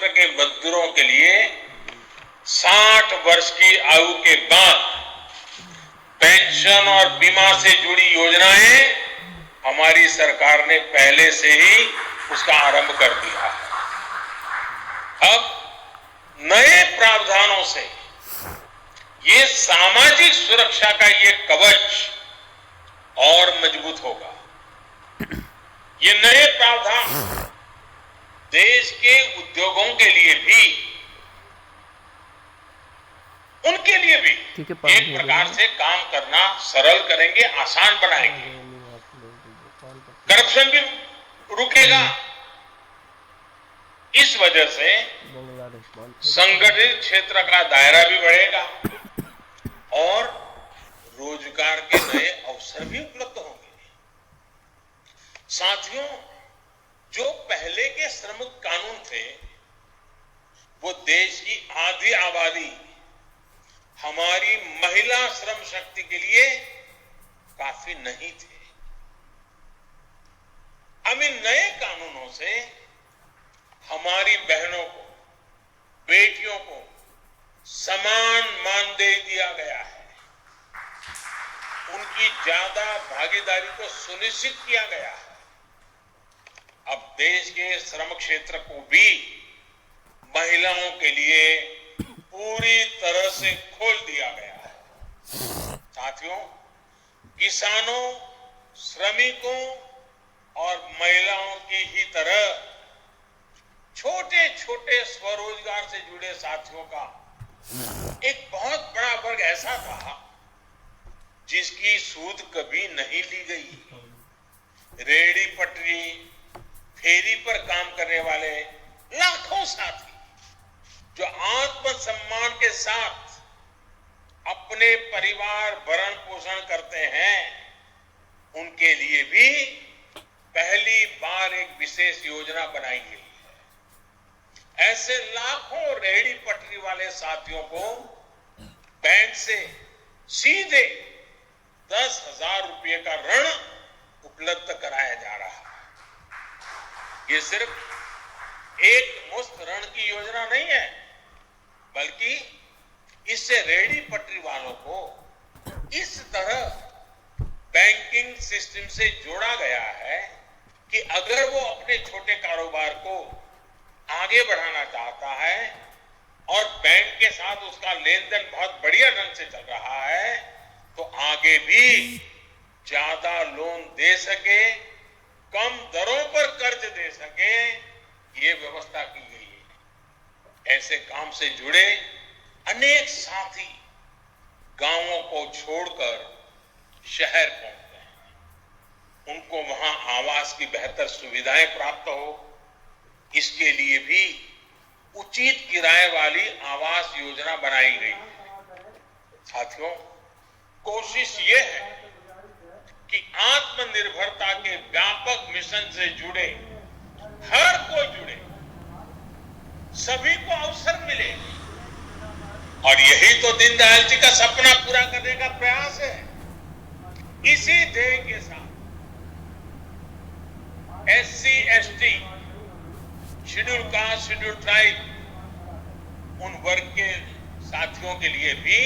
क्षेत्र के मजदूरों के लिए 60 वर्ष की आयु के बाद पेंशन और बीमा से जुड़ी योजनाएं हमारी सरकार ने पहले से ही उसका आरंभ कर दिया है। अब नए प्रावधानों से ये सामाजिक सुरक्षा का ये कवच और मजबूत होगा। ये नए प्रावधान देश के उद्योगों के लिए भी, उनके लिए भी एक प्रकार से काम करना सरल करेंगे, आसान बनाएंगे। करप्शन भी रुकेगा। इस वजह से संगठित क्षेत्र का दायरा भी बढ़ेगा और रोजगार के नए अवसर भी उपलब्ध होंगे। साथियों, जो पहले के श्रमिक कानून थे वो देश की आधी आबादी हमारी महिला श्रम शक्ति के लिए काफी नहीं थे। अब इन नए कानूनों से हमारी बहनों को, बेटियों को समान मानदेय दिया गया है। उनकी ज्यादा भागीदारी को सुनिश्चित किया गया है। अब देश के श्रम क्षेत्र को भी महिलाओं के लिए पूरी तरह से खोल दिया गया है। साथियों, किसानों, श्रमिकों और महिलाओं की ही तरह छोटे छोटे स्वरोजगार से जुड़े साथियों का एक बहुत बड़ा वर्ग ऐसा था जिसकी सूद कभी नहीं ली गई। रेहड़ी पटरी, फेरी पर काम करने वाले लाखों साथी जो आत्मसम्मान के साथ अपने परिवार भरण पोषण करते हैं, उनके लिए भी पहली बार एक विशेष योजना बनाई गई है। ऐसे लाखों रेहड़ी पटरी वाले साथियों को बैंक से सीधे 10,000 रुपये का ऋण उपलब्ध कराया जा रहा है। ये सिर्फ एक मुश्त ऋण की योजना नहीं है, बल्कि इससे रेहड़ी पटरी वालों को इस तरह बैंकिंग सिस्टम से जोड़ा गया है कि अगर वो अपने छोटे कारोबार को आगे बढ़ाना चाहता है और बैंक के साथ उसका लेन देन बहुत बढ़िया ढंग से चल रहा है, तो आगे भी ज्यादा लोन दे सके, कम दरों पर कर्ज दे सके, ये व्यवस्था की गई है। ऐसे काम से जुड़े अनेक साथी गांवों को छोड़कर शहर पहुंचते हैं। उनको वहां आवास की बेहतर सुविधाएं प्राप्त हो, इसके लिए भी उचित किराए वाली आवास योजना बनाई गई है। साथियों, कोशिश ये है कि आत्मनिर्भरता के व्यापक मिशन से जुड़े हर कोई जुड़े, सभी को अवसर मिले, और यही तो दीनदयाल जी का सपना पूरा करने का प्रयास है। इसी ध्येय के साथ SC, ST, schedule caste, schedule tribe, उन वर्ग के साथियों के लिए भी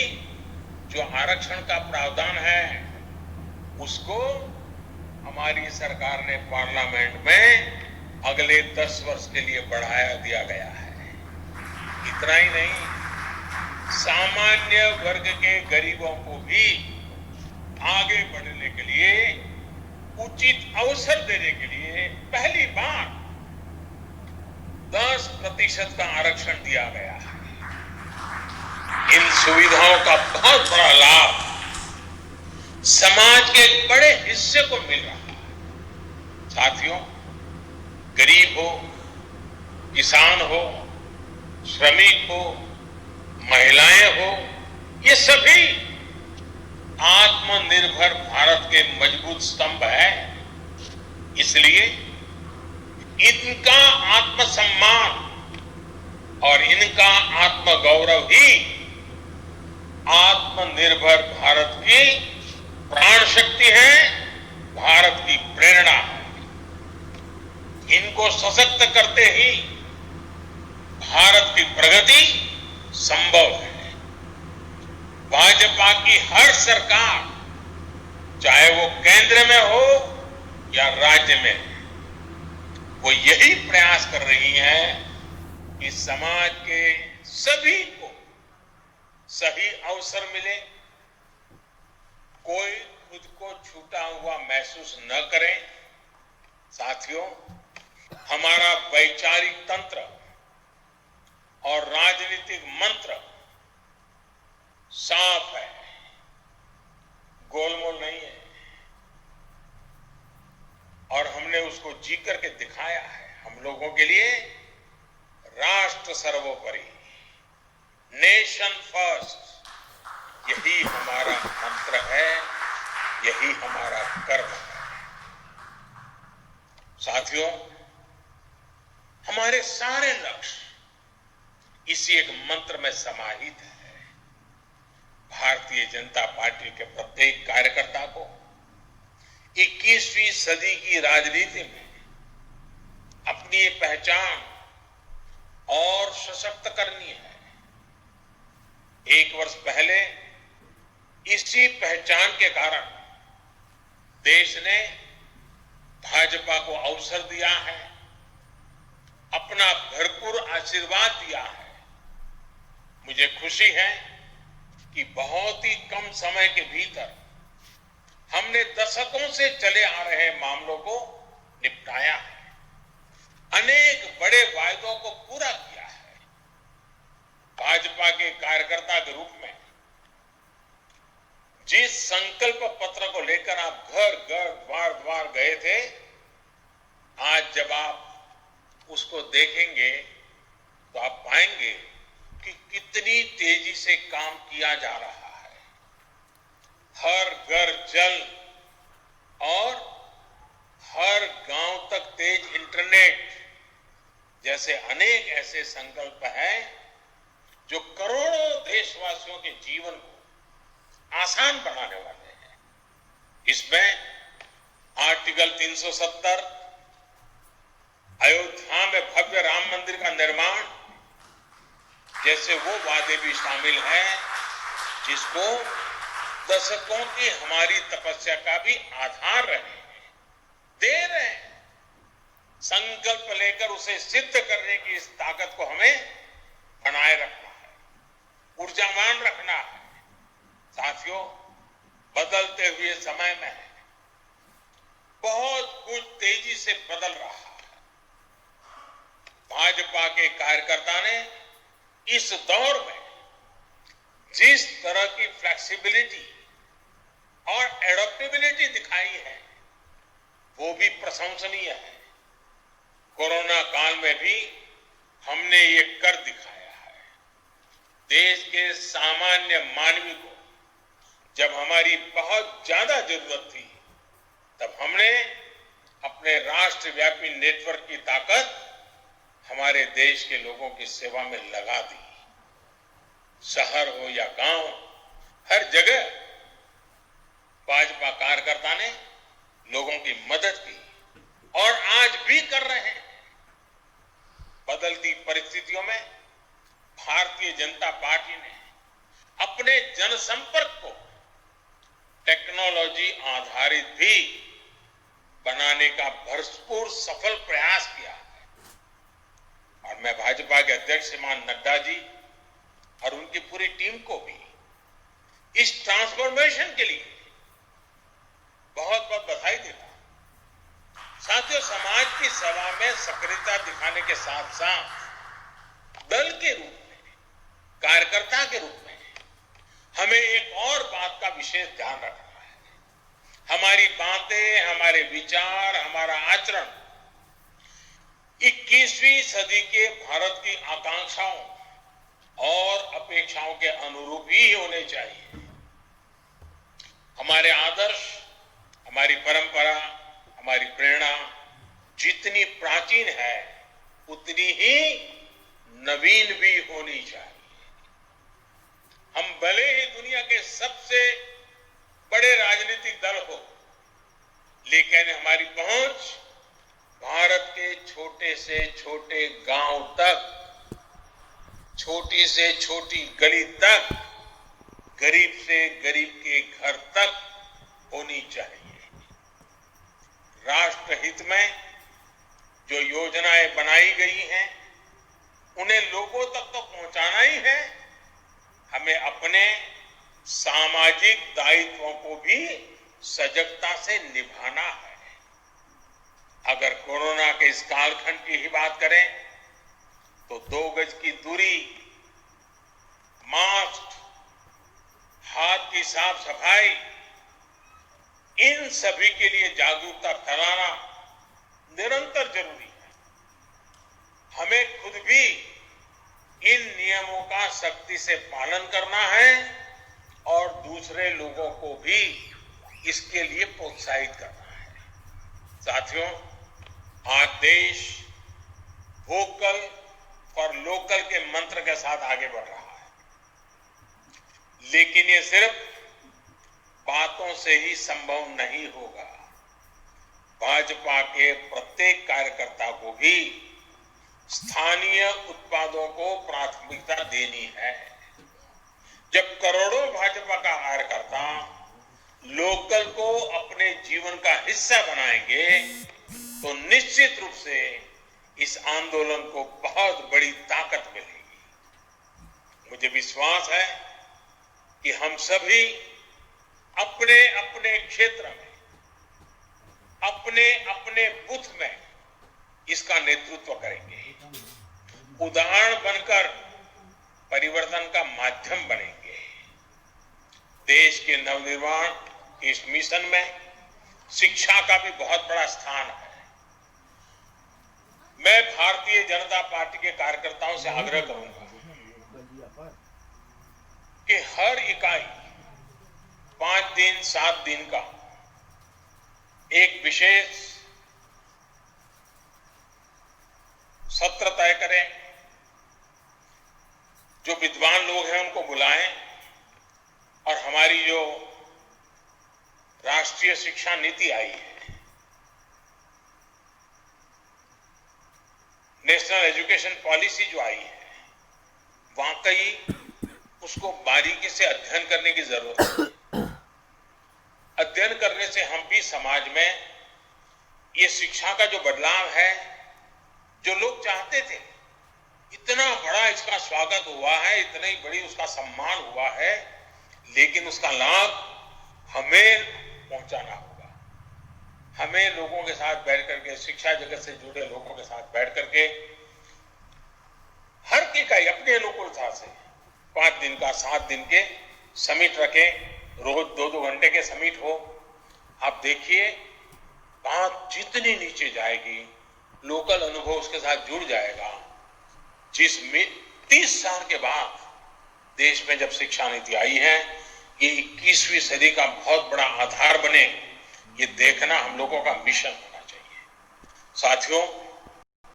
जो आरक्षण का प्रावधान है, उसको हमारी सरकार ने पार्लियामेंट में अगले 10 वर्ष के लिए बढ़ाया दिया गया है। इतना ही नहीं, सामान्य वर्ग के गरीबों को भी आगे बढ़ने के लिए, उचित अवसर देने के लिए पहली बार 10% का आरक्षण दिया गया है। इन सुविधाओं का बहुत बड़ा लाभ समाज के एक बड़े हिस्से को मिल रहा है। साथियों, गरीब हो, किसान हो, श्रमिक हो, महिलाएं हो, ये सभी आत्मनिर्भर भारत के मजबूत स्तंभ है। इसलिए इनका आत्मसम्मान और इनका आत्मगौरव ही आत्मनिर्भर भारत की प्राण शक्ति है, भारत की प्रेरणा है। इनको सशक्त करते ही भारत की प्रगति संभव है। भाजपा की हर सरकार, चाहे वो केंद्र में हो या राज्य में, वो यही प्रयास कर रही है कि समाज के सभी को सही अवसर मिले, कोई खुद को छूटा हुआ महसूस न करे। साथियों, हमारा वैचारिक तंत्र और राजनीतिक मंत्र साफ है, गोलमोल नहीं है, और हमने उसको जी करके दिखाया है। हम लोगों के लिए राष्ट्र सर्वोपरि, नेशन फर्स्ट, यही हमारा मंत्र है, यही हमारा कर्म है। साथियों, हमारे सारे लक्ष्य इसी एक मंत्र में समाहित है। भारतीय जनता पार्टी के प्रत्येक कार्यकर्ता को 21वीं सदी की राजनीति में अपनी पहचान और सशक्त करनी है। 1 वर्ष पहले इसी पहचान के कारण देश ने भाजपा को अवसर दिया है, अपना भरपूर आशीर्वाद दिया है। मुझे खुशी है कि बहुत ही कम समय के भीतर हमने दशकों से चले आ रहे मामलों को निपटाया है, अनेक बड़े वायदों को पूरा किया है। भाजपा के कार्यकर्ता के रूप में जिस संकल्प पत्र को लेकर आप घर घर द्वार द्वार गए थे, आज जब आप उसको देखेंगे तो आप पाएंगे कि कितनी तेजी से काम किया जा रहा है। हर घर जल और हर गांव तक तेज इंटरनेट जैसे अनेक ऐसे संकल्प हैं जो करोड़ों देशवासियों के जीवन को आसान बनाने वाले हैं। इसमें आर्टिकल 370, अयोध्या में भव्य राम मंदिर का निर्माण जैसे वो वादे भी शामिल हैं जिसको दशकों की हमारी तपस्या का भी आधार दे रहे हैं। संकल्प लेकर उसे सिद्ध करने की इस ताकत को हमें बनाए रखना है, ऊर्जावान रखना है। साथियों, बदलते हुए समय में बहुत कुछ तेजी से बदल रहा है। भाजपा के कार्यकर्ता ने इस दौर में जिस तरह की फ्लेक्सिबिलिटी और एडॉप्टेबिलिटी दिखाई है वो भी प्रशंसनीय है। कोरोना काल में भी हमने ये कर दिखाया है। देश के सामान्य मानवी को जब हमारी बहुत ज्यादा जरूरत थी, तब हमने अपने राष्ट्रव्यापी नेटवर्क की ताकत हमारे देश के लोगों की सेवा में लगा दी। शहर हो या गांव, हर जगह भाजपा कार्यकर्ता ने लोगों की मदद की और आज भी कर रहे हैं। बदलती परिस्थितियों में भारतीय जनता पार्टी ने अपने जनसंपर्क को टेक्नोलॉजी आधारित भी बनाने का भरपूर सफल प्रयास किया है। और मैं भाजपा के अध्यक्ष श्रीमान नड्डा जी और उनकी पूरी टीम को भी इस ट्रांसफॉर्मेशन के लिए बहुत बहुत बधाई देता हूं। साथियों, समाज की सेवा में सक्रियता दिखाने के साथ साथ दल के रूप में, कार्यकर्ता के रूप में हमें एक और बात का विशेष ध्यान रखना है। हमारी बातें, हमारे विचार, हमारा आचरण 21वीं सदी के भारत की आकांक्षाओं और अपेक्षाओं के अनुरूप ही होने चाहिए। हमारे आदर्श, हमारी परंपरा, हमारी प्रेरणा जितनी प्राचीन है उतनी ही नवीन भी होनी चाहिए। हम भले ही दुनिया के सबसे बड़े राजनीतिक दल हो, लेकिन हमारी पहुंच भारत के छोटे से छोटे गांव तक छोटी से छोटी गली तक, गरीब से गरीब के घर तक होनी चाहिए। राष्ट्र हित में जो योजनाएं बनाई गई हैं, उन्हें लोगों तक तो पहुंचाना ही है। हमें अपने सामाजिक दायित्वों को भी सजगता से निभाना है। अगर कोरोना के इस कालखंड की ही बात करें तो 2 गज की दूरी, मास्क, हाथ की साफ सफाई, इन सभी के लिए जागरूकता फैलाना निरंतर जरूरी है। हमें खुद भी इन नियमों का सख्ती से पालन करना है और दूसरे लोगों को भी इसके लिए प्रोत्साहित करना है। साथियों, आज देश वोकल फॉर लोकल के मंत्र के साथ आगे बढ़ रहा है, लेकिन ये सिर्फ बातों से ही संभव नहीं होगा। भाजपा के प्रत्येक कार्यकर्ता को भी स्थानीय उत्पादों को प्राथमिकता देनी है। जब करोड़ों भाजपा का कार्यकर्ता लोकल को अपने जीवन का हिस्सा बनाएंगे तो निश्चित रूप से इस आंदोलन को बहुत बड़ी ताकत मिलेगी। मुझे विश्वास है कि हम सभी अपने अपने क्षेत्र में, अपने अपने बूथ में इसका नेतृत्व करेंगे, उदाहरण बनकर परिवर्तन का माध्यम बनेंगे। देश के नवनिर्माण के इस मिशन में शिक्षा का भी बहुत बड़ा स्थान है। मैं भारतीय जनता पार्टी के कार्यकर्ताओं से आग्रह करूंगा कि हर इकाई 5 दिन 7 दिन का एक विशेष सत्र तय करें। जो विद्वान लोग हैं उनको बुलाएं और हमारी जो राष्ट्रीय शिक्षा नीति आई है, नेशनल एजुकेशन पॉलिसी जो आई है, वाकई उसको बारीकी से अध्ययन करने की जरूरत है। अध्ययन करने से हम भी समाज में ये शिक्षा का जो बदलाव है, जो लोग चाहते थे, इतना बड़ा इसका स्वागत हुआ है, इतनी बड़ी उसका सम्मान हुआ है, लेकिन उसका लाभ हमें पहुंचाना होगा। हमें लोगों के साथ बैठ करके, शिक्षा जगत से जुड़े लोगों के साथ बैठ करके हर की इकाई अपने अनुकूलता से 5 दिन का 7 दिन के समिट रखें, रोज 2-2 घंटे के समिट हो। आप देखिए, बात जितनी नीचे जाएगी, लोकल अनुभव उसके साथ जुड़ जाएगा। जिसमें 30 साल के बाद देश में जब शिक्षा नीति आई है, ये 21वीं सदी का बहुत बड़ा आधार बने, ये देखना हम लोगों का मिशन होना चाहिए। साथियों,